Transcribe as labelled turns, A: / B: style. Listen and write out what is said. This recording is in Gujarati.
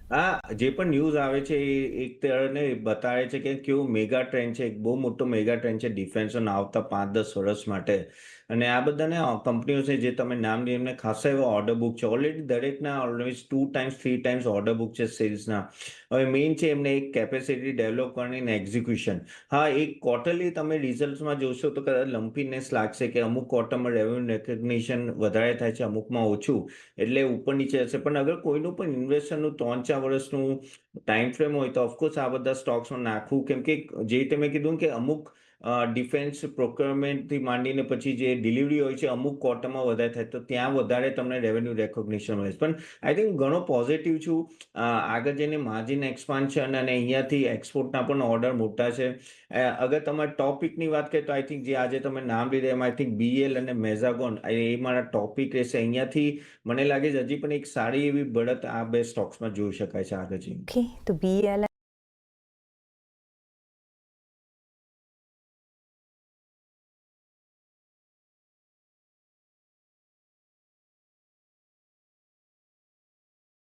A: જે પણ ન્યૂઝ આવે છે એ એક તરને બતાવે છે કે કેવું મેગા ટ્રેન્ડ છે, એક બહુ મોટો મેગા ટ્રેન્ડ છે ડિફેન્સનો આવતા 5-10 વર્ષ માટે. અને આ બધાને કંપનીઓ છે જે તમે નામ લઈ એમને ખાસા એવા ઓર્ડર બુક છે ઓલરેડી, દરેકના always 2 times 3 times order book છે સેલ્સના. હવે મેઇન છે એમને એક કેપેસિટી ડેવલપ કરવાની ને એક્ઝિક્યુશન. હા, એક ક્વાર્ટરલી તમે રિઝલ્ટ્સમાં જોશો તો કદાચ લમ્પીનેસ લાગશે કે અમુક ક્વાર્ટરમાં રેવન્યુ રેકગ્નિશન વધારે થાય છે, અમુકમાં ઓછું, એટલે ઉપર નીચે હશે. પણ અગર કોઈનું પણ ઇન્વેસ્ટરનું 3-4 વર્ષનું ટાઈમ ફ્રેમ હોય તો ઓફકોર્સ આ બધા સ્ટોક્સમાં નાખવું, કેમ કે જે તમે કીધું કે અમુક ડિફેન્સ પ્રોક્યોરમેન્ટથી માંડીને પછી જે ડિલિવરી હોય છે અમુક ક્વાર્ટરમાં વધારે થાય તો ત્યાં વધારે તમને રેવન્યુ રેકોગ્નિશન મળે છે. પણ આઈ થિંક ઘણો પોઝિટિવ છું. આગળ જઈને માર્જિન એક્સપાન્શન અને અહીંયાથી એક્સપોર્ટના પણ ઓર્ડર મોટા છે. અગર તમારે ટોપિકની વાત કરીએ તો આઈ થિંક જે આજે તમે નામ લીધા એમાં આઈ થિંક BL અને મેઝાગોન એ મારા ટોપિક રહેશે. અહીંયાથી મને લાગે છે હજી પણ એક સારી એવી બઢત આ બે સ્ટોક્સમાં જોઈ શકાય છે આગળ જઈને.
B: ઓકે, તો BEL